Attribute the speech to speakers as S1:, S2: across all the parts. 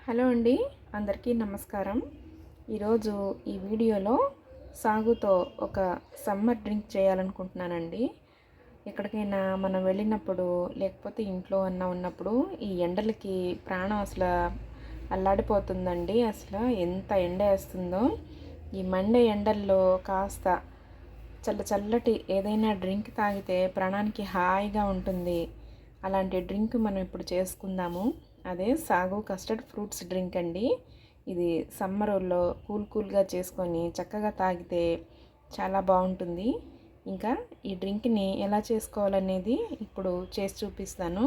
S1: Hello అండి, అందరికీ నమస్కారం. ఈరోజు ఈ వీడియోలో సాగుతో ఒక సమ్మర్ డ్రింక్ చేయాలనుకుంటున్నానండి. ఎక్కడికైనా మనం వెళ్ళినప్పుడు లేకపోతే ఇంట్లో ఉన్నప్పుడు ఈ ఎండలకి ప్రాణం అసలు అల్లాడిపోతుందండి. అసలు ఎంత ఎండ వేస్తుందో. ఈ మండే ఎండల్లో కాస్త చల్లటి ఏదైనా డ్రింక్ తాగితే ప్రాణానికి హాయిగా ఉంటుంది. అలాంటి డ్రింక్ మనం ఇప్పుడు చేసుకుందాము. అదే సాగు కస్టర్డ్ ఫ్రూట్స్ డ్రింక్ అండి. ఇది సమ్మర్లో కూల్గా చేసుకొని చక్కగా తాగితే చాలా బాగుంటుంది. ఇంకా ఈ డ్రింక్ని ఎలా చేసుకోవాలనేది ఇప్పుడు చేసి చూపిస్తాను.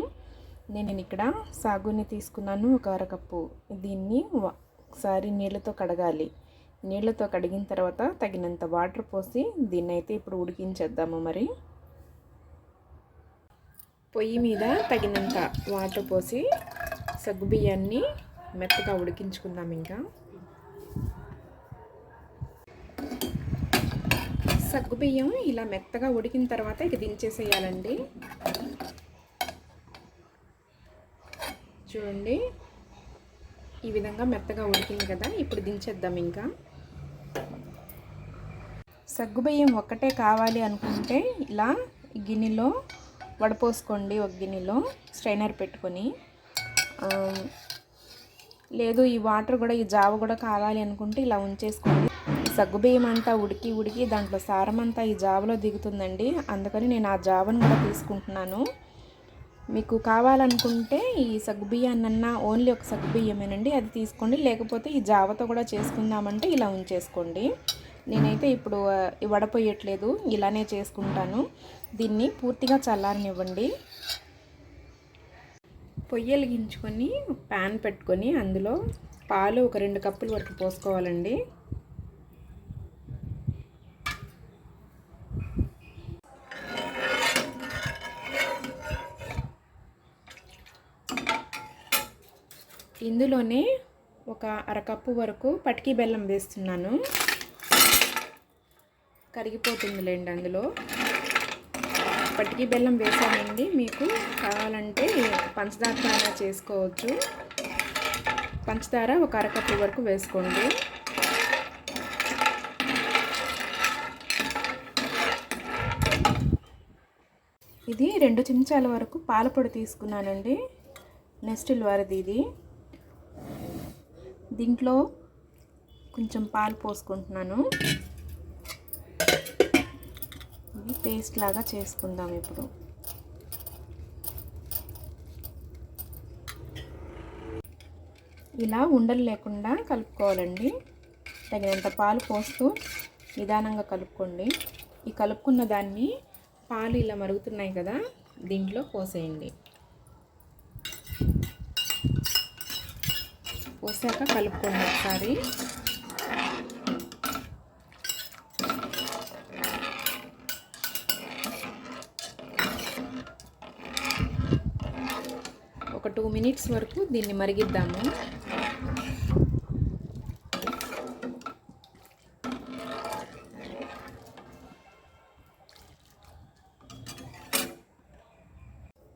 S1: నేను ఇక్కడ సాగుని తీసుకున్నాను, ఒక అరకప్పు. దీన్ని ఒకసారి నీళ్ళతో కడగాలి. నీళ్ళతో కడిగిన తర్వాత తగినంత వాటర్ పోసి దీన్ని అయితే ఇప్పుడు ఉడికించేద్దాము. మరి పొయ్యి మీద తగినంత వాటర్ పోసి సగ్గుబియ్యాన్ని మెత్తగా ఉడికించుకుందాం. ఇంకా సగ్గుబియ్యం ఇలా మెత్తగా ఉడికిన తర్వాత ఇక దించేసేయాలండి. చూడండి, ఈ విధంగా మెత్తగా ఉడికింది కదా. ఇప్పుడు దించేద్దాం. ఇంకా సగ్గుబియ్యం ఒక్కటే కావాలి అనుకుంటే ఇలా గిన్నెలో వడపోసుకోండి. ఒక గిన్నెలో స్ట్రైనర్ పెట్టుకొని, లేదు ఈ వాటర్ కూడా ఈ జావ కూడా కావాలి అనుకుంటే ఇలా ఉంచేసుకోండి. సగ్గుబియ్యం అంతా ఉడికి దాంట్లో సారం అంతా ఈ జావలో దిగుతుందండి. అందుకని నేను ఆ జావను కూడా తీసుకుంటున్నాను. మీకు కావాలనుకుంటే ఈ సగ్గుబియ్యాన్నన్నా ఓన్లీ ఒక సగ్గుబియ్యమేనండి, అది తీసుకోండి. లేకపోతే ఈ జావతో కూడా చేసుకుందామంటే ఇలా ఉంచేసుకోండి. నేనైతే ఇప్పుడు వడపోయట్లేదు, ఇలానే చేసుకుంటాను. దీన్ని పూర్తిగా చల్లారనివ్వండి. పొయ్యి వెలిగించుకొని ప్యాన్ పెట్టుకొని అందులో పాలు ఒక 2 కప్పుల వరకు పోసుకోవాలండి. ఇందులోనే ఒక అరకప్పు వరకు పటికి బెల్లం వేస్తున్నాను. కరిగిపోతుందిలేండి. అందులో పటికి బెల్లం వేసానండి. మీకు కావాలంటే పంచదార చేసుకోవచ్చు. పంచదార ఒక అరకప్పు వరకు వేసుకోండి. ఇది 2 చెంచాల వరకు పాల పొడి తీసుకున్నానండి. నెస్టిల్ వారిది ఇది. దీంట్లో కొంచెం పాలు పోసుకుంటున్నాను. ఇది పేస్ట్ లాగా చేసుకుందాం. ఇప్పుడు ఇలా ఉండలు లేకుండా కలుపుకోవాలండి. తగినంత పాలు పోస్తూ నిదానంగా కలుపుకోండి. ఈ కలుపుకున్న దాన్ని పాలు ఇలా మరుగుతున్నాయి కదా, దీంట్లో పోసేయండి. పోసాక కలుపుకోండి ఒకసారి. ఒక 2 మినిట్స్ వరకు దీన్ని మరిగిద్దాము.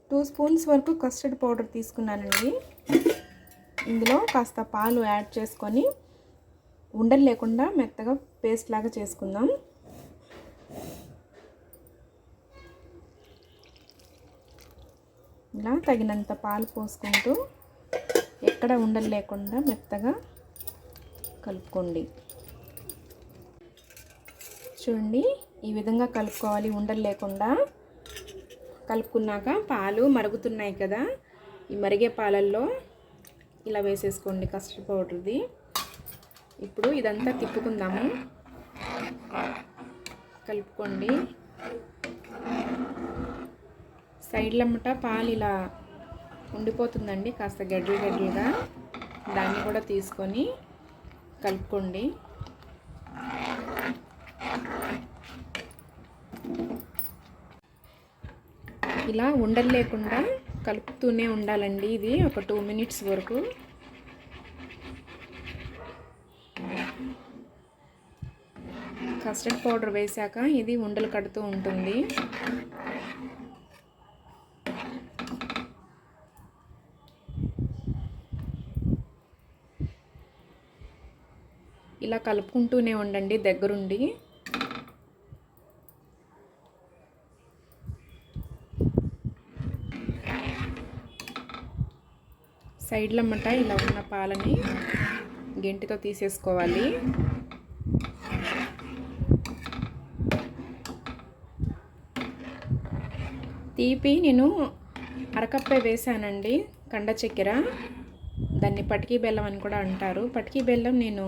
S1: టూ స్పూన్స్ వరకు కస్టర్డ్ పౌడర్ తీసుకున్నానండి. ఇందులో కాస్త పాలు యాడ్ చేసుకొని ఉండలు లేకుండా మెత్తగా పేస్ట్ లాగా చేసుకుందాం. ఇలా తగినంత పాలు పోసుకుంటూ ఎక్కడ ఉండలు లేకుండా మెత్తగా కలుపుకోండి. చూడండి, ఈ విధంగా కలుపుకోవాలి, ఉండలు లేకుండా. కలుపుకున్నాక పాలు మరుగుతున్నాయి కదా, ఈ మరిగే పాలల్లో ఇలా వేసేసుకోండి కస్టర్డ్ పౌడర్ది. ఇప్పుడు ఇదంతా తిప్పుకుందాము. కలుపుకోండి. సైడ్లమ్మట పాలు ఇలా ఉండిపోతుందండి, కాస్త గడ్డలుగా. దాన్ని కూడా తీసుకొని కలుపుకోండి. ఇలా ఉండలు లేకుండా కలుపుతూనే ఉండాలండి. ఇది ఒక 2 మినిట్స్ వరకు. కస్టర్డ్ పౌడర్ వేసాక ఇది ఉండలు కడుతూ ఉంటుంది. ఇలా కలుపుకుంటూనే ఉండండి దగ్గరుండి. సైడ్లమ్మట ఇలా ఉన్న పాలని గెంటితో తీసేసుకోవాలి. తీపి నేను అరకప్పే వేసానండి, కండ చక్కెర. దాన్ని పటికీ బెల్లం అని కూడా అంటారు. పటికీ బెల్లం నేను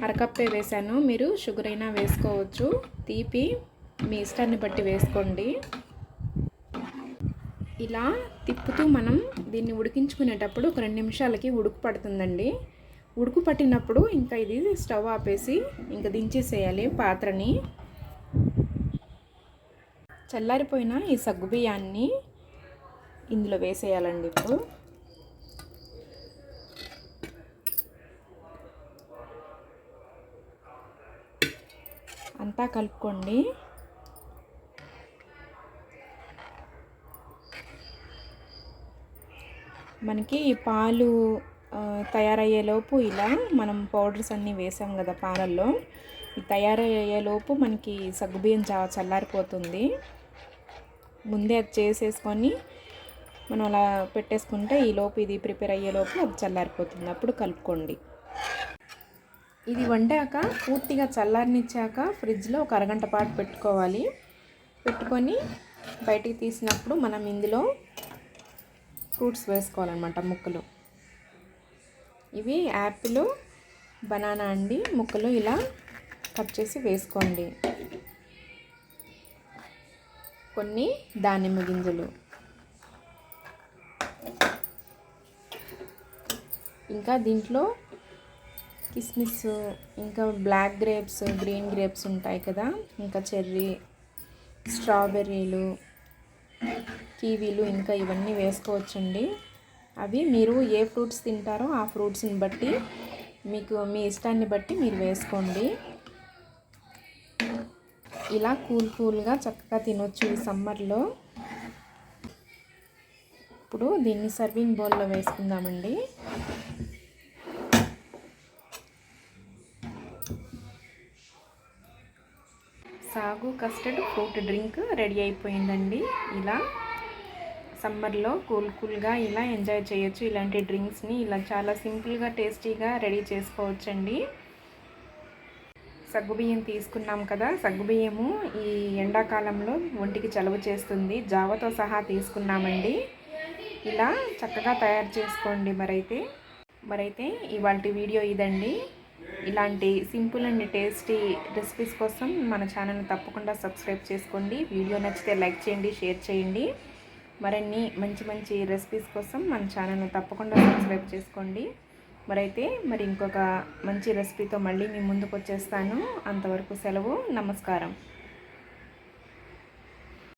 S1: అరకప్పే వేసాను. మీరు షుగర్ అయినా వేసుకోవచ్చు. తీపి మీ ఇష్టాన్ని బట్టి వేసుకోండి. ఇలా తిప్పుతూ మనం దీన్ని ఉడికించుకునేటప్పుడు ఒక 2 నిమిషాలకి ఉడుకు పడుతుందండి. ఉడుకు పట్టినప్పుడు ఇంకా ఇది స్టవ్ ఆపేసి ఇంకా దించేసేయాలి పాత్రని. చల్లారిపోయిన ఈ సగ్గుబియ్యాన్ని ఇందులో వేసేయాలండి. ఇప్పుడు అంతా కలుపుకోండి. మనకి పాలు తయారయ్యేలోపు ఇలా మనం పౌడర్స్ అన్నీ వేసాం కదా పాలల్లో, ఈ తయారయ్యేలోపు మనకి సగ్గుబియ్యం చల్లారిపోతుంది. ముందే అది చేసేసుకొని మనం అలా పెట్టేసుకుంటే ఈలోపు ఇది ప్రిపేర్ అయ్యేలోపు అది చల్లారిపోతుంది. అప్పుడు కలుపుకోండి. ఇది వండాక పూర్తిగా చల్లారనిచ్చాక ఫ్రిడ్జ్లో ఒక అరగంట పాటు పెట్టుకోవాలి. పెట్టుకొని బయటికి తీసినప్పుడు మనం ఇందులో ఫ్రూట్స్ వేసుకోవాలన్నమాట, ముక్కలు. ఇవి యాపిల్, బనానా అండి. ముక్కలు ఇలా కట్ చేసి వేసుకోండి. కొన్ని దానిమ్మ గింజలు, ఇంకా దీంట్లో కిస్మిస్, ఇంకా బ్లాక్ గ్రేప్స్, గ్రీన్ గ్రేప్స్ ఉంటాయి కదా, ఇంకా చెర్రీ, స్ట్రాబెర్రీలు, కివీలు, ఇంకా ఇవన్నీ వేసుకోవచ్చండి. అవి మీరు ఏ ఫ్రూట్స్ తింటారో ఆ ఫ్రూట్స్ని బట్టి మీకు మీ ఇష్టాన్ని బట్టి మీరు వేసుకోండి. ఇలా కూల్గా చక్కగా తినొచ్చు ఈ సమ్మర్లో. ఇప్పుడు దీన్ని సర్వింగ్ బౌల్లో వేసుకుందామండి. సాగు కస్టర్డ్ ఫ్రూట్ డ్రింక్ రెడీ అయిపోయిందండి. ఇలా సమ్మర్లో కూల్గా ఇలా ఎంజాయ్ చేయొచ్చు. ఇలాంటి డ్రింక్స్ని ఇలా చాలా సింపుల్గా టేస్టీగా రెడీ చేసుకోవచ్చండి. సగ్గుబియ్యం తీసుకున్నాం కదా, సగ్గుబియ్యము ఈ ఎండాకాలంలో ఒంటికి చలువ చేస్తుంది. జావతో సహా తీసుకున్నామండి. ఇలా చక్కగా తయారు చేసుకోండి. మరైతే ఇవాల్టి వీడియో ఇదండి. ఇలాంటి సింపుల్ అండ్ టేస్టీ రెసిపీస్ కోసం మన ఛానల్ని తప్పకుండా సబ్స్క్రైబ్ చేసుకోండి. వీడియో నచ్చితే లైక్ చేయండి, షేర్ చేయండి. మరిన్ని మంచి రెసిపీస్ కోసం మన ఛానల్ని తప్పకుండా సబ్స్క్రైబ్ చేసుకోండి. మరి ఇంకొక మంచి రెసిపీతో మళ్ళీ మీ ముందుకు వచ్చేస్తాను. అంతవరకు సెలవు. నమస్కారం.